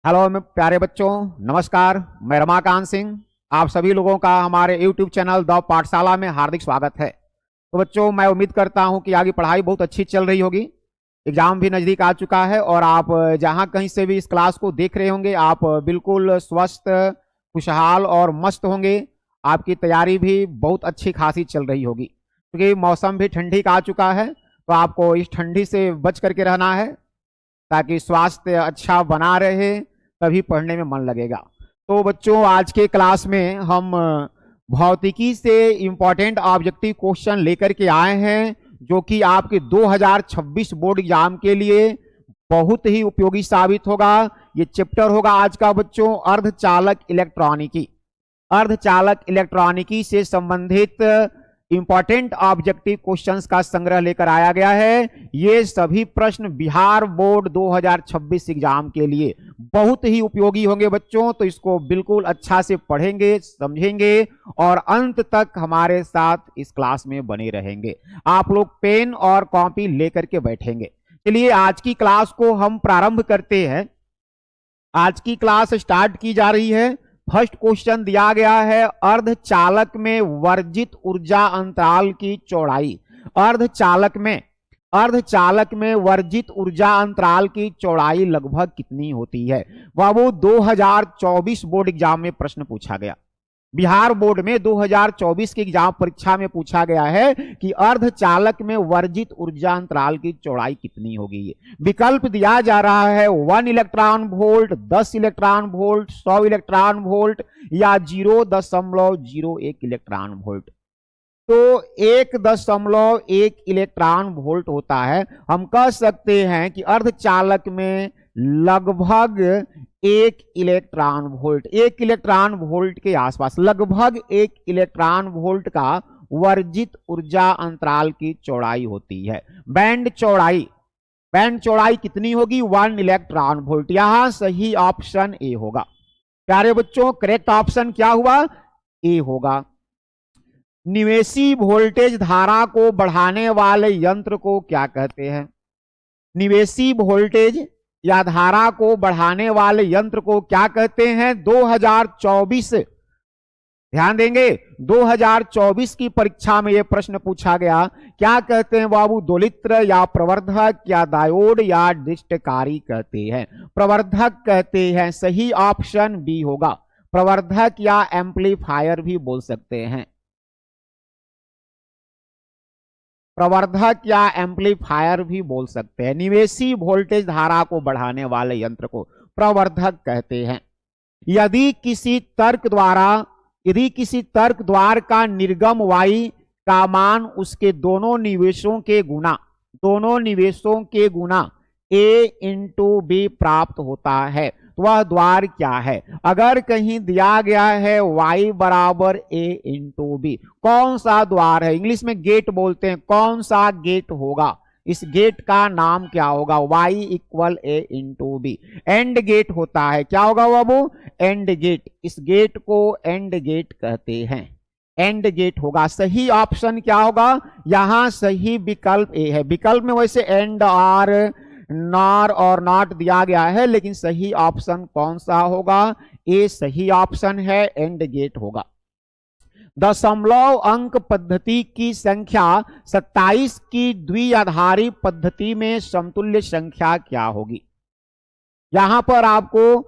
Hello मेरे प्यारे बच्चों, नमस्कार। मैं रमाकांत सिंह, आप सभी लोगों का हमारे YouTube चैनल द पाठशाला में हार्दिक स्वागत है। तो बच्चों, मैं उम्मीद करता हूं कि आगे पढ़ाई बहुत अच्छी चल रही होगी। एग्जाम भी नज़दीक आ चुका है और आप जहां कहीं से भी इस क्लास को देख रहे होंगे, आप बिल्कुल स्वस्थ, खुशहाल और मस्त होंगे। आपकी तैयारी भी बहुत अच्छी खासी चल रही होगी, क्योंकि मौसम भी ठंडी का आ चुका है। तो आपको इस ठंडी से बच करके रहना है, ताकि स्वास्थ्य अच्छा बना रहे, तभी पढ़ने में मन लगेगा। तो बच्चों, आज के क्लास में हम भौतिकी से इंपॉर्टेंट ऑब्जेक्टिव क्वेश्चन लेकर के आए हैं, जो कि आपके 2026 बोर्ड एग्जाम के लिए बहुत ही उपयोगी साबित होगा। ये चैप्टर होगा आज का बच्चों अर्धचालक इलेक्ट्रॉनिकी। अर्धचालक इलेक्ट्रॉनिकी से संबंधित इंपॉर्टेंट ऑब्जेक्टिव क्वेश्चंस का संग्रह लेकर आया गया है। ये सभी प्रश्न बिहार बोर्ड 2026 एग्जाम के लिए बहुत ही उपयोगी होंगे बच्चों। तो इसको बिल्कुल अच्छा से पढ़ेंगे, समझेंगे और अंत तक हमारे साथ इस क्लास में बने रहेंगे। आप लोग पेन और कॉपी लेकर के बैठेंगे। चलिए, आज की क्लास को हम प्रारंभ करते हैं। आज की क्लास स्टार्ट की जा रही है। फर्स्ट क्वेश्चन दिया गया है, अर्धचालक में वर्जित ऊर्जा अंतराल की चौड़ाई। अर्धचालक में वर्जित ऊर्जा अंतराल की चौड़ाई लगभग कितनी होती है? वह वो 2024 बोर्ड एग्जाम में प्रश्न पूछा गया। बिहार बोर्ड में 2024 की एग्जाम परीक्षा में पूछा गया है कि अर्धचालक में वर्जित ऊर्जा अंतराल की चौड़ाई कितनी होगी। विकल्प दिया जा रहा है 1 electron volt, 10 electron volt, 100 electron volt या 0.01 इलेक्ट्रॉन वोल्ट। तो 1.1 इलेक्ट्रॉन वोल्ट होता है। हम कह सकते हैं कि अर्धचालक में लगभग 1 इलेक्ट्रॉन वोल्ट के आसपास, लगभग 1 इलेक्ट्रॉन वोल्ट का वर्जित ऊर्जा अंतराल की चौड़ाई होती है। बैंड चौड़ाई कितनी होगी? 1 इलेक्ट्रॉन वोल्ट। यहां सही ऑप्शन ए होगा। प्यारे बच्चों, करेक्ट ऑप्शन क्या हुआ? ए होगा। निवेशी वोल्टेज धारा को बढ़ाने वाले यंत्र को क्या कहते हैं? निवेशी वोल्टेज या धारा को बढ़ाने वाले यंत्र को क्या कहते हैं? 2024, ध्यान देंगे, 2024 की परीक्षा में यह प्रश्न पूछा गया। क्या कहते हैं बाबू? दोलित्र या प्रवर्धक या डायोड या डिस्टकारी कहते हैं? प्रवर्धक कहते हैं। सही ऑप्शन बी होगा। प्रवर्धक या एम्पलीफायर भी बोल सकते हैं। प्रवर्धक या एम्पलीफायर भी बोल सकते हैं। निवेशी वोल्टेज धारा को बढ़ाने वाले यंत्र को प्रवर्धक कहते हैं। यदि किसी तर्क द्वार का निर्गम y का मान उसके दोनों निवेशों के गुना a इंटू बी प्राप्त होता है, तो वह द्वार क्या है? अगर कहीं दिया गया है y बराबर a इंटू बी, कौन सा द्वार है? इंग्लिश में गेट बोलते हैं। कौन सा गेट होगा? इस गेट का नाम क्या होगा? y equal a into B. AND gate होता है। क्या होगा बाबू? AND gate. इस गेट को एंड गेट कहते हैं। एंड गेट होगा। सही ऑप्शन क्या होगा? यहां सही विकल्प ए है। विकल्प में वैसे एंड और नॉर और नॉट दिया गया है, लेकिन सही ऑप्शन कौन सा होगा? ए सही ऑप्शन है, एंड गेट होगा। दशमलव अंक पद्धति की संख्या 27 की द्विआधारी पद्धति में समतुल्य संख्या क्या होगी? यहां पर आपको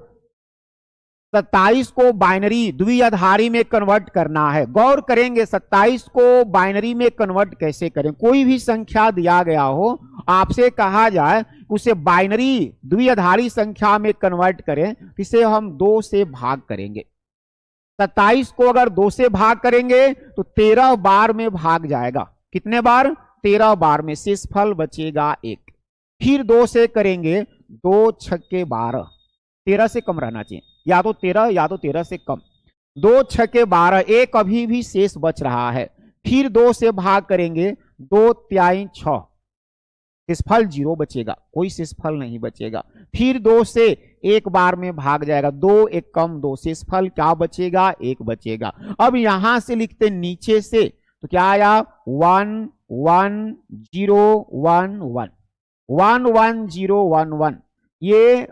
27 को बाइनरी द्विआधारी में कन्वर्ट करना है। गौर करेंगे 27 को बाइनरी में कन्वर्ट कैसे करें। कोई भी संख्या दिया गया हो, आपसे कहा जाए उसे बाइनरी द्विआधारी संख्या में कन्वर्ट करें, इसे हम 2 से भाग करेंगे। 27 को अगर 2 से भाग करेंगे तो 13 बार में भाग जाएगा। कितने बार? 13 बार में। शेषफल बचेगा 1। फिर 2 से करेंगे, 2 छक्के 12, 13 से कम रहना चाहिए, या तो 13 या तो 13 से कम। 2 छक्के 12, 1 अभी भी शेष बच रहा है। फिर 2 से भाग करेंगे, 2 तिहाई 6, शेषफल 0 बचेगा, कोई शेषफल नहीं बचेगा। फिर 2 से 1 बार में भाग जाएगा, 2 1 कम 2, शेषफल क्या बचेगा? 1 बचेगा। अब यहां से लिखते नीचे से, तो क्या आया? 1 1 0 1 1 1 1 0 1 1। ये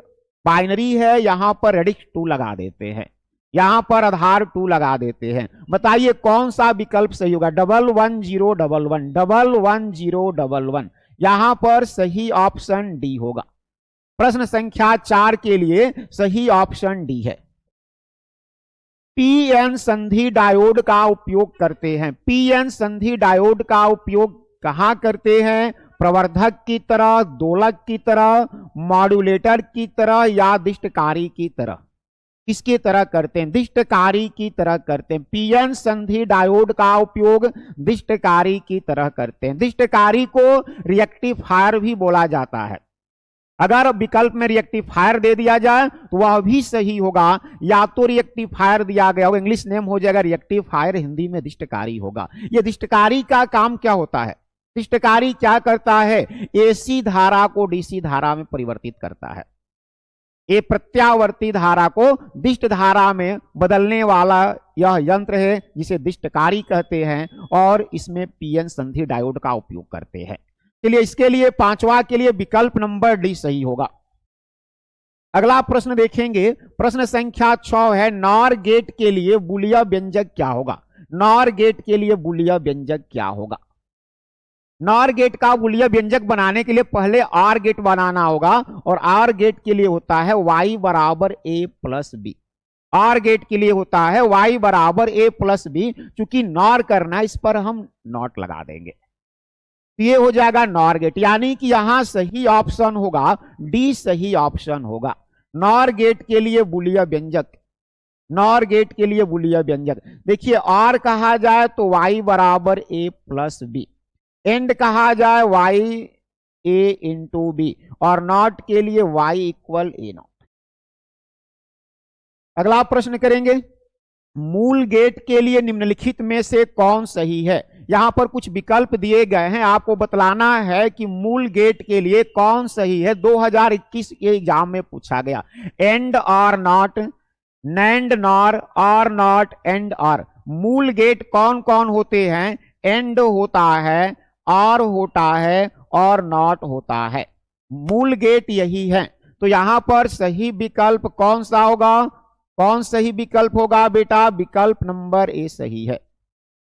बाइनरी है, यहां पर रेडिक्स 2 लगा देते हैं, यहां पर आधार 2 लगा देते हैं। बताइए कौन सा विकल्प सही होगा? 11011 11011, यहां पर सही ऑप्शन डी होगा। प्रश्न संख्या 4 के लिए सही ऑप्शन डी है। पीएन संधि डायोड का उपयोग करते हैं। पीएन संधि डायोड का उपयोग कहां करते हैं? प्रवर्धक की तरह, दोलक की तरह, मॉड्यूलेटर की तरह या दिष्टकारी की तरह? किसकी तरह करते हैं? दिष्टकारी की तरह करते हैं। पीएन संधि डायोड का उपयोग दिष्टकारी की तरह करते हैं। दिष्टकारी को रिएक्टिफायर भी बोला जाता है। अगर विकल्प में रिएक्टिफायर दे दिया जाए तो वह भी सही होगा, या तो रिएक्टिफायर दिया गया होगा, इंग्लिश नेम हो जाएगा रिएक्टिफायर, हिंदी में दिष्टकारी होगा। यह दिष्टकारी का काम क्या होता है? दिष्टकारी क्या करता है? एसी धारा को डीसी धारा में परिवर्तित करता है। ये प्रत्यावर्ती धारा को दिष्ट धारा में बदलने वाला यह यंत्र है जिसे दिष्टकारी कहते हैं, और इसमें पीएन संधि डायोड का उपयोग करते हैं। चलिए इसके लिए पांचवा के लिए विकल्प नंबर डी सही होगा। अगला प्रश्न देखेंगे, प्रश्न संख्या 6 है, नॉर गेट के लिए बूलिया व्यंजक क्या होगा? नॉर गेट के लिए बूलिया व्यंजक क्या होगा? नॉर गेट का बूलिया व्यंजक बनाने के लिए पहले आर गेट बनाना होगा, और आर गेट के लिए होता है y बराबर a plus B. OR gate के लिए होता है y बराबर a प्लस बी। चूंकि नॉर करना, इस पर हम नॉट लगा देंगे, ये हो जाएगा नॉर गेट, यानी कि यहां सही ऑप्शन होगा डी, सही ऑप्शन होगा। नॉर गेट के लिए बूलिया व्यंजक, नॉर गेट के लिए बूलिया व्यंजक देखिए, आर कहा जाए तो y बराबर a प्लस बी, एंड कहा जाए y a इंटू बी, और नॉट के लिए y इक्वल a नॉट। अगला प्रश्न करेंगे, मूल गेट के लिए निम्नलिखित में से कौन सही है? यहां पर कुछ विकल्प दिए गए हैं, आपको बतलाना है कि मूल गेट के लिए कौन सही है। 2021 के एग्जाम में पूछा गया। एंड और नॉट, नैंड नॉर, और नॉट एंड और। मूल गेट कौन कौन होते हैं? एंड होता है, और होता है, और नॉट होता है। मूल गेट यही है। तो यहां पर सही विकल्प कौन सा होगा? कौन सही विकल्प होगा बेटा? विकल्प नंबर ए सही है।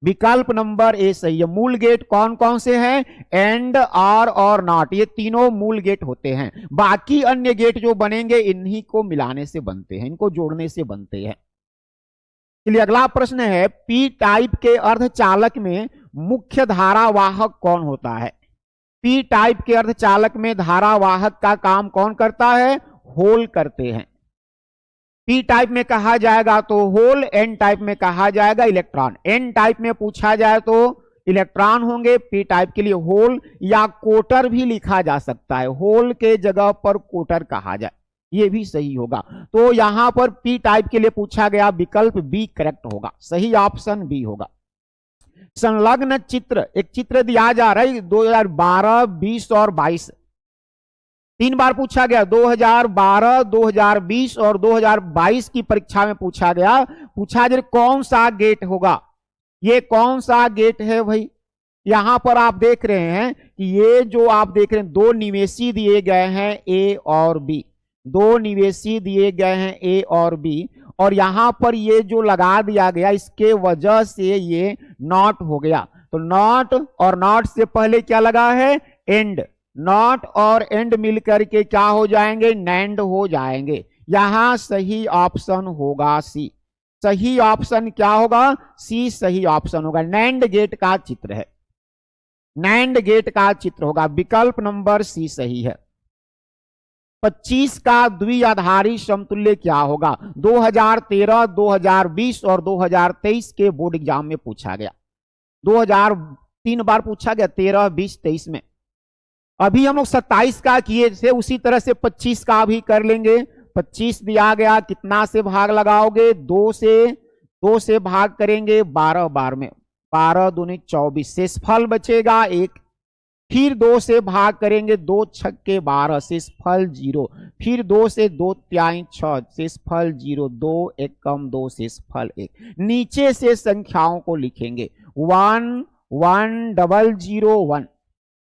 विकल्प नंबर ए सही है। मूल गेट कौन कौन से हैं? एंड, आर और नॉट, ये तीनों मूल गेट होते हैं। बाकी अन्य गेट जो बनेंगे इन्हीं को मिलाने से बनते हैं, इनको जोड़ने से बनते हैं। चलिए अगला प्रश्न है, पी टाइप के अर्धचालक में मुख्य धारावाहक कौन होता है? पी टाइप के अर्धचालक में धारावाहक का काम कौन करता है? होल करते हैं। पी टाइप में कहा जाएगा तो होल, एन टाइप में कहा जाएगा इलेक्ट्रॉन। एन टाइप में पूछा जाए तो इलेक्ट्रॉन होंगे, पी टाइप के लिए होल या कोटर भी लिखा जा सकता है, होल के जगह पर कोटर कहा जाए, ये भी सही होगा। तो यहां पर पी टाइप के लिए पूछा गया, विकल्प बी करेक्ट होगा, सही ऑप्शन बी होगा। संलग्न चित्र, एक चित्र दिया जा रहा है 2012, 20 और 22, 3 बार पूछा गया। 2012, 2020 और 2022 की परीक्षा में पूछा गया। पूछा जाए कौन सा गेट होगा? ये कौन सा गेट है भाई? यहां पर आप देख रहे हैं कि ये जो आप देख रहे हैं, दो निवेशी दिए गए हैं ए और बी, दो निवेशी दिए गए हैं ए और बी, और यहां पर ये जो लगा दिया गया, इसके वजह से ये नॉट हो गया। तो नॉट और नॉट से पहले क्या लगा है? एंड। नॉट और एंड मिलकर के क्या हो जाएंगे? नैंड हो जाएंगे। यहां सही ऑप्शन होगा सी। सही ऑप्शन क्या होगा? सी सही ऑप्शन होगा। नैंड गेट का चित्र है, नैंड गेट का चित्र होगा, विकल्प नंबर सी सही है। 25 का द्विआधारी समतुल्य क्या होगा? 2013, 2020 और 2023 के बोर्ड एग्जाम में पूछा गया। 2003 बार पूछा गया, 13, 20, 23 में। अभी हम लोग 27 का किए थे, उसी तरह से 25 का भी कर लेंगे। 25 दिया गया, कितना से भाग लगाओगे? 2 से भाग करेंगे 12 बार में, 12 दूनी 24, शेषफल बचेगा 1। फिर 2 से भाग करेंगे, 2 छक्के 12, शेषफल 0। फिर 2 से 2 त्याई 6, शेषफल 0, 2 एकम 2, शेषफल 1। नीचे से संख्याओं को लिखेंगे 1 1 0 0 1,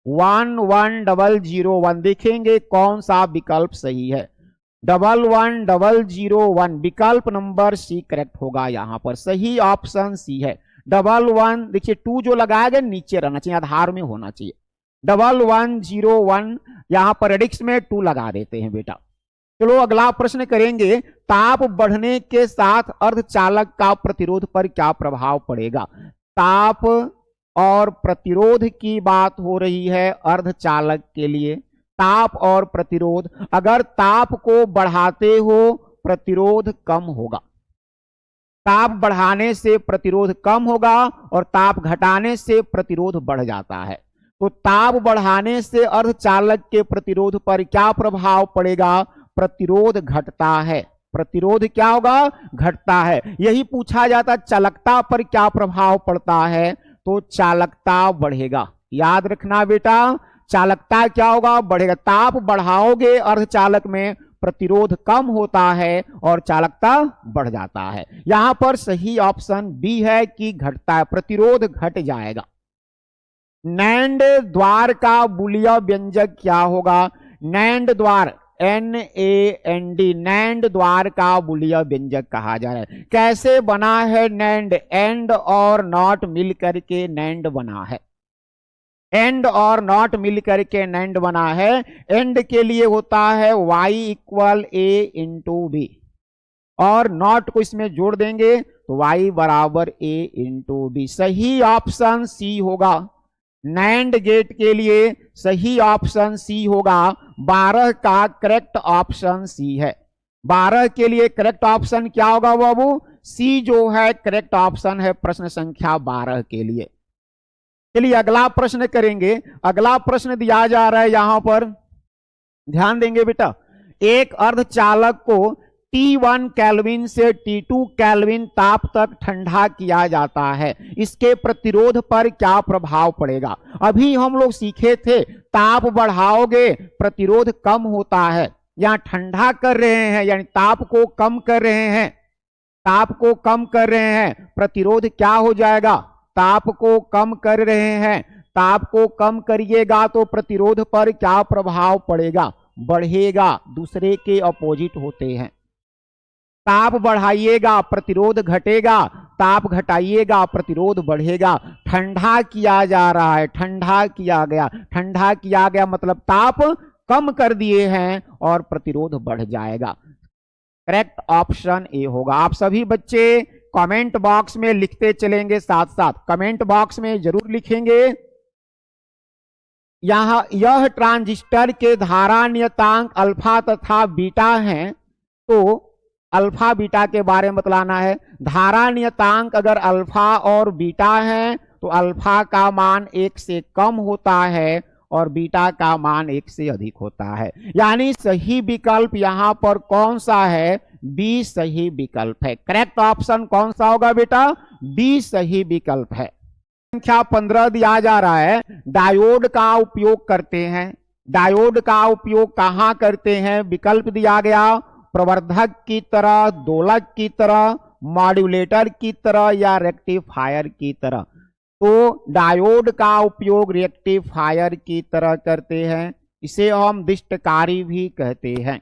1 1 0 0 1। देखेंगे कौन सा विकल्प सही है। 11001 विकल्प नंबर सी करेक्ट होगा। यहां पर सही ऑप्शन सी है 11, देखिए 2 जो लगाया गया नीचे रहना चाहिए, आधार में होना चाहिए। 1101 यहां पर रेडिक्स में 2 लगा देते हैं बेटा। चलो अगला प्रश्न करेंगे, ताप बढ़ने के साथ अर्धचालक का प्रतिरोध पर क्या प्रभाव पड़ेगा। ताप और प्रतिरोध की बात हो रही है अर्धचालक के लिए। ताप और प्रतिरोध, अगर ताप को बढ़ाते हो प्रतिरोध कम होगा, ताप बढ़ाने से प्रतिरोध कम होगा और ताप घटाने से प्रतिरोध बढ़ जाता है। तो ताप बढ़ाने से अर्धचालक के प्रतिरोध पर क्या प्रभाव पड़ेगा, प्रतिरोध घटता है। प्रतिरोध क्या होगा, घटता है। यही पूछा जाता चालकता पर क्या प्रभाव पड़ता है, तो चालकता बढ़ेगा। याद रखना बेटा, चालकता क्या होगा, बढ़ेगा। ताप बढ़ाओगे अर्धचालक में प्रतिरोध कम होता है और चालकता बढ़ जाता है। यहां पर सही ऑप्शन बी है कि घटता है, प्रतिरोध घट जाएगा। नैंड द्वार का बुलिया व्यंजक क्या होगा, नैंड द्वार NAND, नैंड द्वार का बुलिया व्यंजक कहा जा रहा है। कैसे बना है नैंड, एंड और नॉट मिल करके नैंड बना है। एंड और नॉट मिल करके नैंड बना है। एंड के लिए होता है y = a × b और नॉट को इसमें जोड़ देंगे तो y = a × b। सही ऑप्शन सी होगा। नैंड गेट के लिए सही ऑप्शन सी होगा। 12 का करेक्ट ऑप्शन सी है। 12 के लिए करेक्ट ऑप्शन क्या होगा बाबू, सी जो है करेक्ट ऑप्शन है प्रश्न संख्या 12 के लिए। चलिए अगला प्रश्न करेंगे। अगला प्रश्न दिया जा रहा है यहां पर, ध्यान देंगे बेटा। एक अर्धचालक को T1 केल्विन से T2 केल्विन ताप तक ठंडा किया जाता है, इसके प्रतिरोध पर क्या प्रभाव पड़ेगा। अभी हम लोग सीखे थे ताप बढ़ाओगे प्रतिरोध कम होता है, यहां ठंडा कर रहे हैं यानी ताप को कम कर रहे हैं। ताप को कम कर रहे हैं, प्रतिरोध क्या हो जाएगा, ताप को कम कर रहे हैं। ताप को कम करिएगा तो प्रतिरोध पर क्या प्रभाव पड़ेगा, बढ़ेगा। दूसरे के अपोजिट होते हैं। ताप बढ़ाइएगा प्रतिरोध घटेगा, ताप घटाइएगा प्रतिरोध बढ़ेगा। ठंडा किया जा रहा है, ठंडा किया गया, ठंडा किया गया मतलब ताप कम कर दिए हैं और प्रतिरोध बढ़ जाएगा। करेक्ट ऑप्शन ए होगा। आप सभी बच्चे कमेंट बॉक्स में लिखते चलेंगे, साथ साथ कमेंट बॉक्स में जरूर लिखेंगे। यहां यह ट्रांजिस्टर के धारा नियतांक अल्फा तथा बीटा हैं, तो अल्फा बीटा के बारे में बतलाना है। धारा नियतांक अगर अल्फा और बीटा है तो अल्फा का मान 1 से कम होता है और बीटा का मान 1 से अधिक होता है। यानी सही विकल्प यहां पर कौन सा है, बी सही विकल्प है। करेक्ट ऑप्शन कौन सा होगा बेटा, बी सही विकल्प है। संख्या 15 दिया जा रहा है, डायोड का उपयोग करते हैं। डायोड का उपयोग कहां करते हैं, विकल्प दिया गया प्रवर्धक की तरह, दोलक की तरह, मॉड्यूलेटर की तरह या रेक्टिफायर की तरह। तो डायोड का उपयोग रेक्टिफायर की तरह करते हैं। इसे हम दिष्टकारी भी कहते हैं,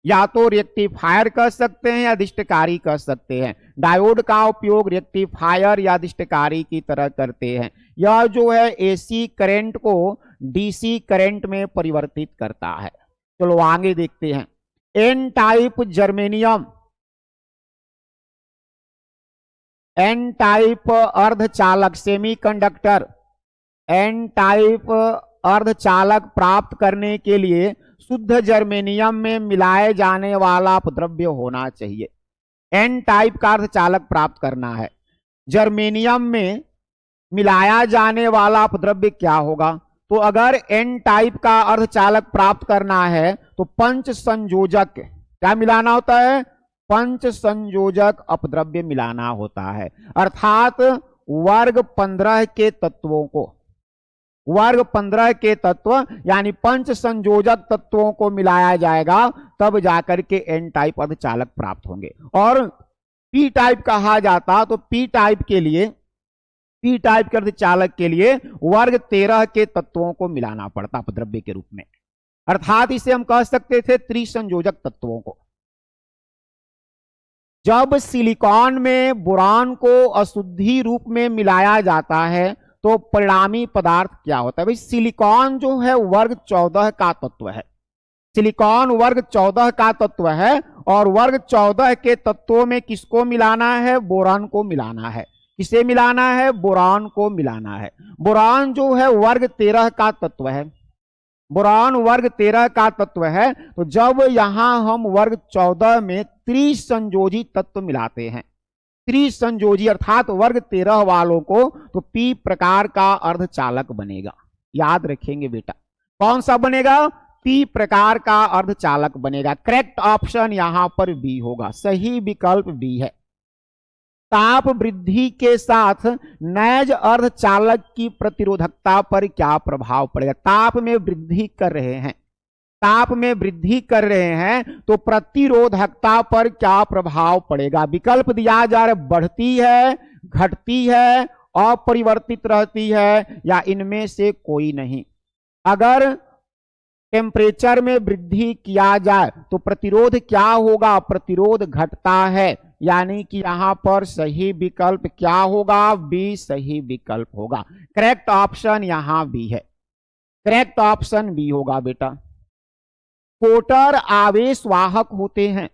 या तो रेक्टिफायर कह सकते हैं या दिष्टकारी कह सकते हैं। डायोड का उपयोग रेक्टिफायर या दिष्टकारी की तरह करते हैं। यह जो है एसी करंट को डीसी करंट में परिवर्तित करता है। चलो आगे देखते हैं। N type germanium, N type अर्धचालक सेमीकंडक्टर, एन टाइप अर्धचालक प्राप्त करने के लिए शुद्ध जर्मेनियम में मिलाए जाने वाला अपद्रव्य होना चाहिए। एन टाइप का अर्धचालक प्राप्त करना है, जर्मेनियम में मिलाया जाने वाला अपद्रव्य क्या होगा। तो अगर एन टाइप का अर्धचालक प्राप्त करना है तो पंच संयोजक क्या मिलाना होता है, पंच संयोजक अपद्रव्य मिलाना होता है। अर्थात वर्ग 15 के तत्वों को, वर्ग 15 के तत्व यानी पंच संयोजक तत्वों को मिलाया जाएगा, तब जाकर के एन टाइप अर्धचालक प्राप्त होंगे। और पी टाइप कहा जाता तो पी टाइप के लिए, पी टाइप के अर्धचालक के लिए वर्ग 13 के तत्वों को मिलाना पड़ता अपद्रव्य के रूप में। अर्थात इसे हम कह सकते थे त्रिसंयोजक तत्वों को। जब सिलिकॉन में बोरान को अशुद्धि रूप में मिलाया जाता है तो परिणामी पदार्थ क्या होता है? भाई सिलिकॉन जो है वर्ग 14 का तत्व है। सिलिकॉन वर्ग 14 का तत्व है और वर्ग 14 के तत्वों में किसको मिलाना है? बोरान को मिलाना है। किसे मिलाना है? बोरान को मिलाना है। बोरान जो है वर्ग 13 का तत्व है। बोरान वर्ग 13 का तत्व है। तो जब यहां हम वर्ग 14 में त्रिसंयोजी तत्व मिलाते हैं, त्रिसंयोजी अर्थात वर्ग 13 वालों को, तो पी प्रकार का अर्धचालक बनेगा। याद रखेंगे बेटा, कौन सा बनेगा? पी प्रकार का अर्धचालक बनेगा। करेक्ट ऑप्शन यहां पर बी होगा, सही विकल्प बी है। ताप वृद्धि के साथ नैज अर्धचालक की प्रतिरोधकता पर क्या प्रभाव पड़ेगा? ताप में वृद्धि कर रहे हैं, ताप में वृद्धि कर रहे हैं तो प्रतिरोधकता पर क्या प्रभाव पड़ेगा? विकल्प दिया जा रहा है, बढ़ती है, घटती है, अपरिवर्तित रहती है, या इनमें से कोई नहीं। अगर टेम्परेचर में वृद्धि किया जाए तो प्रतिरोध क्या होगा? प्रतिरोध घटता है, यानी कि यहां पर सही विकल्प क्या होगा? बी सही विकल्प होगा। करेक्ट ऑप्शन यहां बी है, करेक्ट ऑप्शन बी होगा बेटा। कोटर आवेश वाहक होते हैं।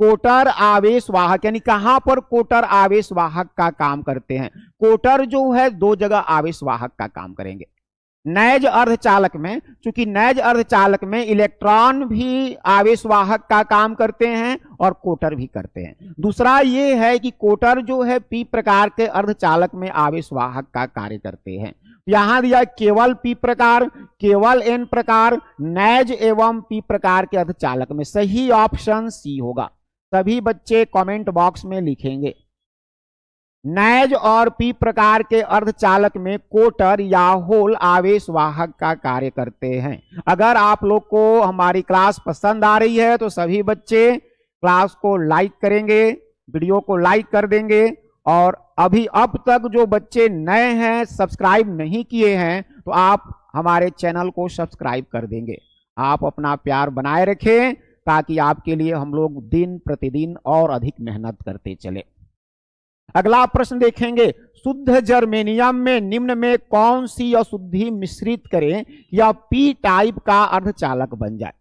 कोटर आवेश वाहक यानी कहां पर कोटर आवेश वाहक का काम करते हैं? कोटर जो है दो जगह आवेश वाहक का काम करेंगे। नैज अर्धचालक में, चूंकि नैज अर्धचालक में इलेक्ट्रॉन भी आवेश वाहक का काम करते हैं और कोटर भी करते हैं। दूसरा ये है कि कोटर जो है पी प्रकार के अर्धचालक में आवेश वाहक का कार्य करते हैं। यहां दिया केवल पी प्रकार, केवल एन प्रकार, नैज एवं पी प्रकार के अर्धचालक में। सही ऑप्शन सी होगा। सभी बच्चे कमेंट बॉक्स में लिखेंगे। नैज और पी प्रकार के अर्धचालक में कोटर या होल आवेश वाहक का कार्य करते हैं। अगर आप लोग को हमारी क्लास पसंद आ रही है तो सभी बच्चे क्लास को लाइक करेंगे, वीडियो को लाइक कर देंगे, और अभी अब तक जो बच्चे नए हैं, सब्सक्राइब नहीं किए हैं, तो आप हमारे चैनल को सब्सक्राइब कर देंगे। आप अपना प्यार बनाए रखें ताकि आपके लिए हम लोग दिन प्रतिदिन और अधिक मेहनत करते चले। अगला प्रश्न देखेंगे, शुद्ध जर्मेनियम में निम्न में कौन सी अशुद्धि मिश्रित करें या पी टाइप का अर्धचालक बन जाए?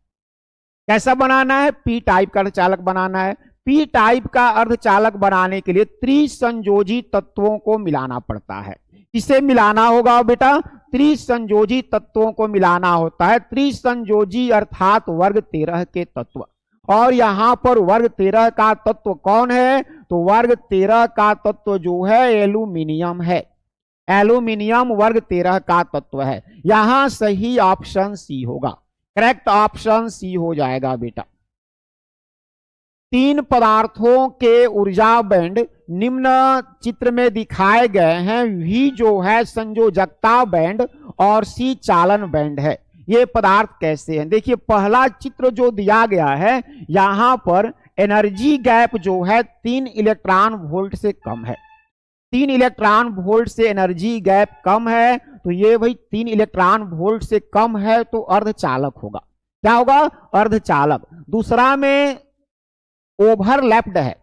कैसा बनाना है? पी टाइप का अर्धचालक बनाना है। पी टाइप का अर्धचालक बनाने के लिए त्रिसंयोजी तत्वों को मिलाना पड़ता है। किसे मिलाना होगा बेटा? त्रिसंयोजी तत्वों को मिलाना होता है। त्रिसंयोजी अर्थात वर्ग 13 के तत्व। और यहां पर वर्ग 13 का तत्व कौन है? तो वर्ग 13 का तत्व जो है एल्यूमिनियम है। एल्यूमिनियम वर्ग 13 का तत्व है। यहां सही ऑप्शन सी होगा। करेक्ट ऑप्शन सी हो जाएगा बेटा। तीन पदार्थों के ऊर्जा बैंड निम्न चित्र में दिखाए गए हैं। वी जो है संयोजकता बैंड और सी चालन बैंड है। ये पदार्थ कैसे हैं? देखिए पहला चित्र जो दिया गया है, यहां पर एनर्जी गैप जो है 3 इलेक्ट्रॉन वोल्ट से कम है। 3 इलेक्ट्रॉन वोल्ट से एनर्जी गैप कम है, तो ये भाई 3 इलेक्ट्रॉन वोल्ट से कम है तो अर्धचालक होगा। क्या होगा? अर्धचालक। दूसरा में ओवरलैप्ड है,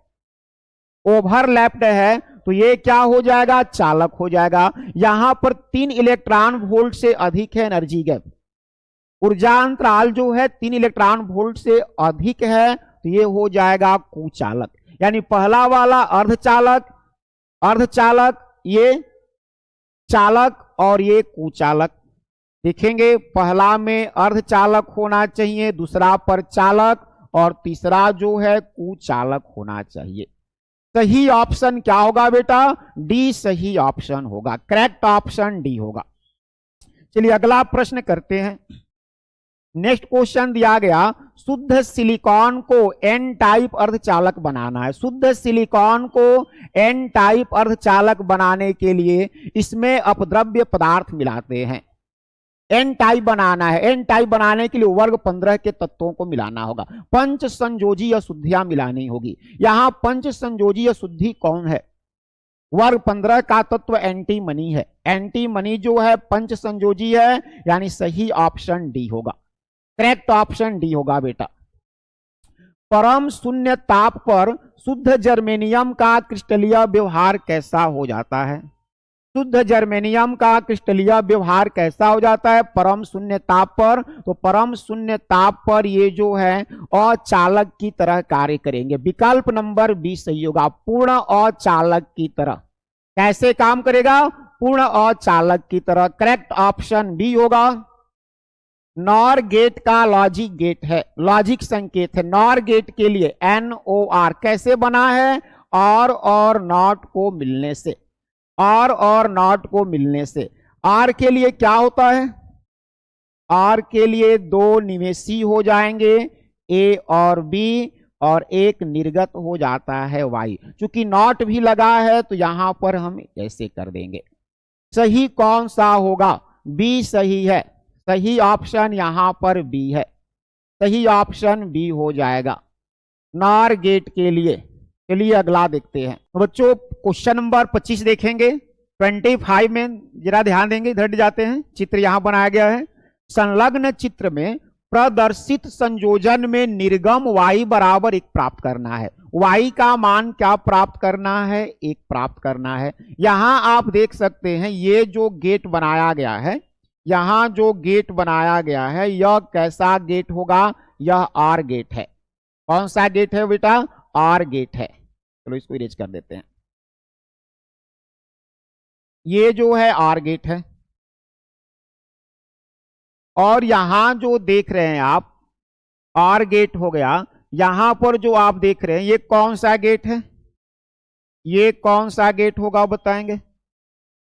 ओवरलैप्ड है तो ये क्या हो जाएगा? चालक हो जाएगा। यहां पर 3 इलेक्ट्रॉन वोल्ट से अधिक है एनर्जी गैप। ऊर्जा अंतराल जो है 3 इलेक्ट्रॉन वोल्ट से अधिक है तो ये हो जाएगा कुचालक। यानी पहला वाला अर्धचालक, अर्धचालक, ये चालक और ये कुचालक। देखेंगे पहला में अर्धचालक होना चाहिए, दूसरा पर चालक, और तीसरा जो है कुचालक होना चाहिए। सही ऑप्शन क्या होगा बेटा? डी सही ऑप्शन होगा। करेक्ट ऑप्शन डी होगा। चलिए अगला प्रश्न करते हैं। नेक्स्ट क्वेश्चन दिया गया, शुद्ध सिलिकॉन को एन टाइप अर्धचालक बनाना है। शुद्ध सिलिकॉन को एन टाइप अर्धचालक बनाने के लिए इसमें अपद्रव्य पदार्थ मिलाते हैं। एन टाइप बनाना है। एन टाइप बनाने के लिए वर्ग 15 के तत्वों को मिलाना होगा। पंच संयोजी अशुद्धियां मिलानी होगी। यहां पंच संयोजी अशुद्धि कौन है? वर्ग 15 का तत्व एंटीमनी है। एंटीमनी जो है पंच संयोजी है, यानी सही ऑप्शन डी होगा। करेक्ट ऑप्शन डी होगा बेटा। परम शून्य ताप पर शुद्ध जर्मेनियम का क्रिस्टलीय व्यवहार कैसा हो जाता है? शुद्ध जर्मेनियम का क्रिस्टलीय व्यवहार कैसा हो जाता है परम शून्य ताप पर? तो परम शून्य ताप पर ये जो है अचालक की तरह कार्य करेंगे। विकल्प नंबर 20 सही होगा, पूर्ण अचालक की तरह। कैसे काम करेगा? पूर्ण अचालक की तरह। करेक्ट ऑप्शन बी होगा। नॉर गेट का लॉजिक गेट है, लॉजिक संकेत है। नॉर गेट के लिए NOR कैसे बना है? और नॉट को मिलने से, और नॉट को मिलने से। आर के लिए क्या होता है? आर के लिए दो निवेशी हो जाएंगे ए और बी, और एक निर्गत हो जाता है वाई। चूंकि नॉट भी लगा है तो यहां पर हम ऐसे कर देंगे। सही कौन सा होगा? बी सही है। सही ऑप्शन यहां पर बी है। सही ऑप्शन बी हो जाएगा नॉर गेट के लिए। चलिए अगला देखते हैं। तो बच्चों क्वेश्चन नंबर 25 देखेंगे। 25 में जरा ध्यान देंगे, इधर जाते हैं। चित्र यहां बनाया गया है। संलग्न चित्र में प्रदर्शित संयोजन में निर्गम y बराबर 1 प्राप्त करना है। y का मान क्या प्राप्त करना है? 1 प्राप्त करना है। यहां आप देख सकते हैं ये जो गेट बनाया गया है, यहां जो गेट बनाया गया है यह कैसा गेट होगा? यह आर गेट है। कौन सा गेट है बेटा? आर गेट है। चलो इसको इरेज कर देते हैं। ये जो है आर गेट है, और यहां जो देख रहे हैं आप आर गेट हो गया। यहां पर जो आप देख रहे हैं ये कौन सा गेट है? ये कौन सा गेट होगा बताएंगे?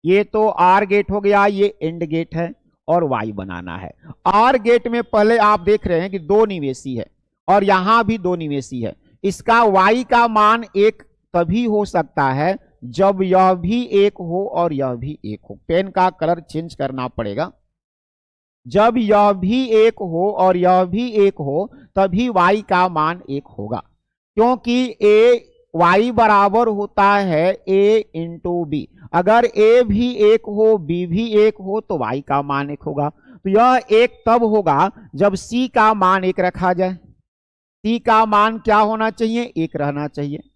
ये तो आर गेट हो गया, ये एंड गेट है, और वाई बनाना है। आर गेट में पहले आप देख रहे हैं कि दो निवेशी है, और यहां भी दो निवेशी है। इसका वाई का मान 1 तभी हो सकता है जब यह भी 1 हो और यह भी 1 हो। पेन का कलर चेंज करना पड़ेगा। जब यह भी 1 हो और यह भी 1 हो तभी y का मान 1 होगा, क्योंकि y बराबर होता है a इंटू बी। अगर a भी 1 हो, b भी 1 हो तो y का मान 1 होगा। तो यह 1 तब होगा जब c का मान 1 रखा जाए। c का मान क्या होना चाहिए? 1 रहना चाहिए।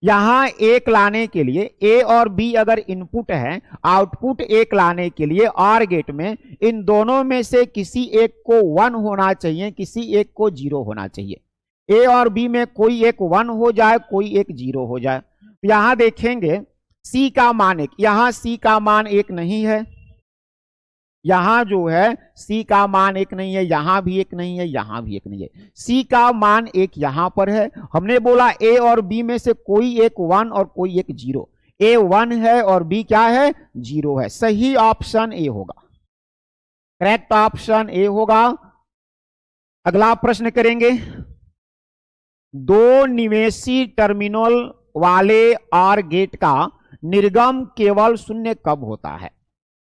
यहां 1 लाने के लिए a और b अगर इनपुट है, आउटपुट 1 लाने के लिए आर गेट में इन दोनों में से किसी एक को 1 होना चाहिए, किसी एक को 0 होना चाहिए। a और b में कोई एक 1 हो जाए, कोई एक 0 हो जाए। तो यहां देखेंगे c का मान 1, यहां c का मान 1 नहीं है, यहां जो है c का मान 1 नहीं है, यहां भी 1 नहीं है, यहां भी 1 नहीं है। c का मान 1 यहां पर है। हमने बोला a और b में से कोई एक 1 और कोई एक 0। a 1 है और b क्या है? 0 है। सही ऑप्शन ए होगा। करेक्ट ऑप्शन ए होगा। अगला प्रश्न करेंगे। दो निवेशी टर्मिनल वाले आर गेट का निर्गम केवल 0 कब होता है?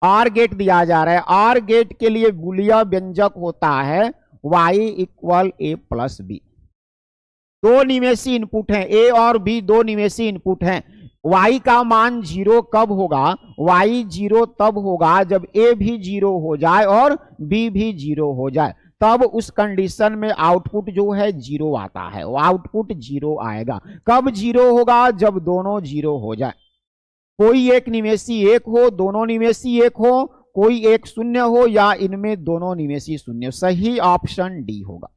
आर गेट दिया जा रहा है। आर गेट के लिए बूलिया व्यंजक होता है y equal a plus B. दो निवेशी इनपुट हैं, a और b दो निवेशी इनपुट हैं। y का मान 0 कब होगा? y 0 तब होगा जब a भी 0 हो जाए और b भी 0 हो जाए। तब उस कंडीशन में आउटपुट जो है 0 आता है, वो आउटपुट 0 आएगा। कब 0 होगा? जब दोनों 0 हो जाए। कोई एक निवेशी 1 हो, दोनों निवेशी 1 हो, कोई एक 0 हो, या इनमें दोनों निवेशी 0। सही ऑप्शन डी होगा।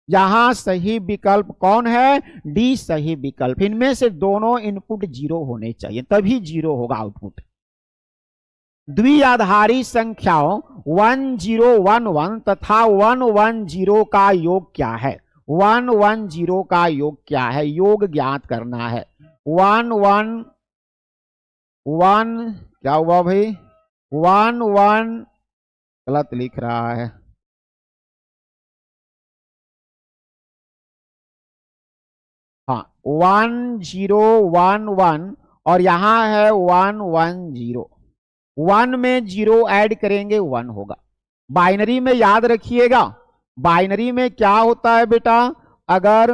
यहां सही विकल्प कौन है? डी सही विकल्प। इनमें से दोनों इनपुट 0 होने चाहिए, तभी 0 होगा आउटपुट। द्विआधारी संख्याओं 1011 तथा 110 का योग क्या है? 110 का योग क्या है? योग ज्ञात करना है। 111 क्या हुआ भाई? 11 गलत लिख रहा है। हाँ 1011 और यहां है 110। 1 में 0 ऐड करेंगे 1 होगा। बाइनरी में याद रखिएगा, बाइनरी में क्या होता है बेटा? अगर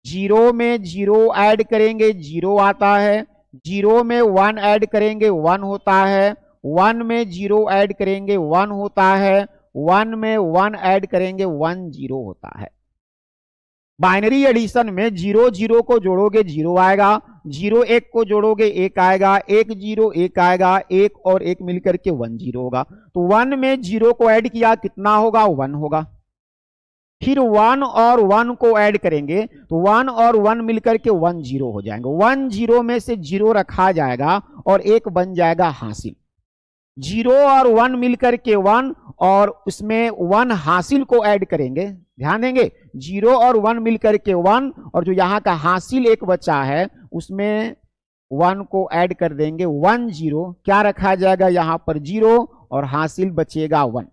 0 में 0 ऐड करेंगे 0 आता है, 0 में 1 ऐड करेंगे 1 होता है, 1 में 0 ऐड करेंगे 1 होता है, 1 में 1 ऐड करेंगे 1 0 होता है। बाइनरी एडिशन में 0 0 को जोड़ोगे 0 आएगा, 0 1 को जोड़ोगे 1 आएगा, 1 0 1 आएगा, 1 और 1 मिलकर के 1 0 होगा। तो 1 में 0 को ऐड किया कितना होगा, 1 होगा। फिर 1 और 1 को ऐड करेंगे तो 1 और 1 मिलकर के 1 0 हो जाएंगे। 1 0 में से 0 रखा जाएगा और 1 बन जाएगा हासिल। 0 और 1 मिलकर के 1 और उसमें 1 हासिल को ऐड करेंगे, ध्यान देंगे 0 और 1 मिलकर के 1 और जो यहां का हासिल एक बचा है उसमें 1 को ऐड कर देंगे, 1 0 क्या रखा जाएगा यहां पर 0 और हासिल बचेगा 1।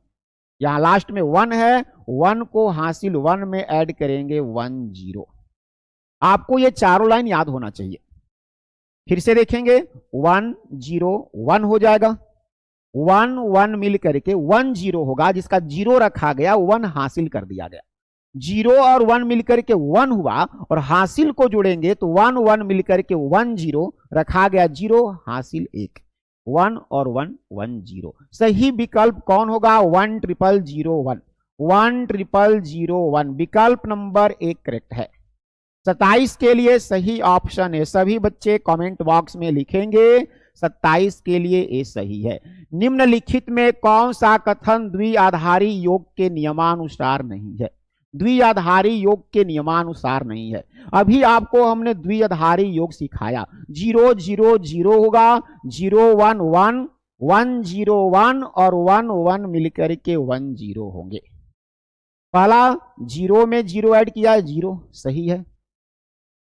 यहां लास्ट में 1 है, 1 को हासिल 1 में ऐड करेंगे 1 0। आपको ये चारों लाइन याद होना चाहिए। फिर से देखेंगे 1 0 1 हो जाएगा, 1 1 मिल करके 1 0 होगा, जिसका 0 रखा गया 1 हासिल कर दिया गया। 0 और 1 मिलकर के 1 हुआ और हासिल को जोड़ेंगे तो 1 1 मिलकर के 1 0 रखा गया, 0 हासिल 1, 1 और 1 1 0। सही विकल्प कौन होगा, 1 0 0 1, 1 0 0 1 विकल्प नंबर 1 करेक्ट है। 27 के लिए सही ऑप्शन है, सभी बच्चे कमेंट बॉक्स में लिखेंगे 27 के लिए ये सही है। निम्नलिखित में कौन सा कथन द्विआधारी योग के नियमानुसार नहीं है, द्विआधारी योग के नियमानुसार नहीं है। अभी आपको हमने द्विआधारी योग सिखाया, 0 0 0 होगा, 0 1 1, 1 0 1 और 1 1 मिलकर के 1 0 होंगे। पहला 0 में 0 ऐड किया, 0 सही है,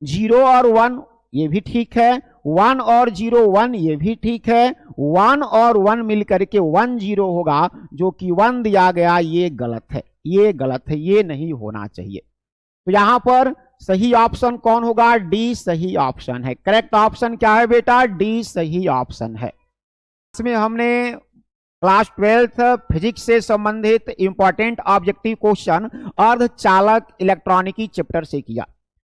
0 और 1 ये भी ठीक है, 1 और 0 1 ये भी ठीक है, 1 और 1 मिलकर के 1 0 होगा, जो कि 1 दिया गया ये गलत है, ये गलत है, ये नहीं होना चाहिए। तो यहां पर सही ऑप्शन कौन होगा, डी सही ऑप्शन है। करेक्ट ऑप्शन क्या है बेटा, डी सही ऑप्शन है। इसमें हमने क्लास 12 फिजिक्स से संबंधित इंपॉर्टेंट ऑब्जेक्टिव क्वेश्चन अर्धचालक इलेक्ट्रॉनिकी चैप्टर से किया।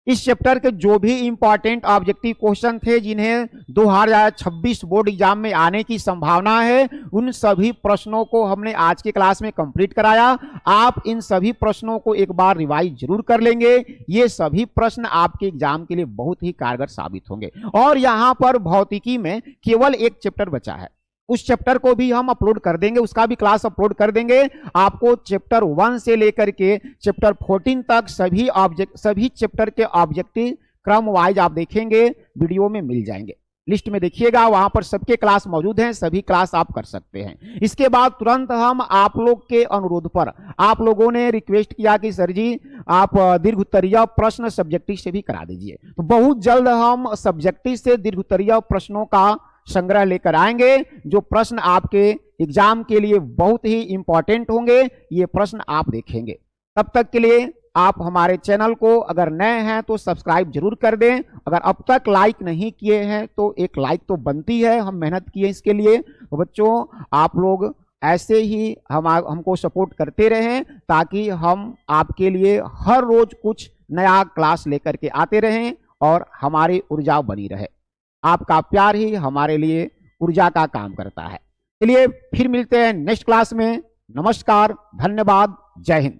इस चैप्टर के जो भी इंपॉर्टेंट ऑब्जेक्टिव क्वेश्चन थे जिन्हें 2026 बोर्ड एग्जाम में आने की संभावना है, उन सभी प्रश्नों को हमने आज के क्लास में कंप्लीट कराया। आप इन सभी प्रश्नों को एक बार रिवाइज जरूर कर लेंगे, ये सभी प्रश्न आपके एग्जाम के लिए बहुत ही कारगर साबित होंगे। और यहाँ पर भौतिकी में केवल एक चैप्टर बचा है, उस चैप्टर को भी हम अपलोड कर देंगे, उसका भी क्लास अपलोड कर देंगे। आपको चैप्टर 1 से लेकर के चैप्टर 14 तक सभी चैप्टर के ऑब्जेक्टिव क्रम वाइज आप देखेंगे, वीडियो में मिल जाएंगे, लिस्ट में देखिएगा, वहां पर सबके क्लास मौजूद हैं, सभी क्लास आप कर सकते हैं। इसके बाद तुरंत हम आप लोग के अनुरोध पर, आप लोगों ने रिक्वेस्ट किया कि सर जी आप दीर्घोत्तरीय प्रश्न सब्जेक्टिव से भी करा दीजिए, तो बहुत जल्द हम सब्जेक्टिव से दीर्घोत्तरीय प्रश्नों का संग्रह लेकर आएंगे, जो प्रश्न आपके एग्जाम के लिए बहुत ही इंपॉर्टेंट होंगे, ये प्रश्न आप देखेंगे। तब तक के लिए आप हमारे चैनल को अगर नए हैं तो सब्सक्राइब जरूर कर दें, अगर अब तक लाइक नहीं किए हैं तो एक लाइक तो बनती है, हम मेहनत किए इसके लिए। तो बच्चों आप लोग ऐसे ही हमको सपोर्ट करते रहें, ताकि हम आपके लिए हर रोज कुछ नया क्लास लेकर के आते रहें और हमारी ऊर्जा बनी रहे। आपका प्यार ही हमारे लिए ऊर्जा का काम करता है। चलिए फिर मिलते हैं नेक्स्ट क्लास में। नमस्कार, धन्यवाद, जय हिंद।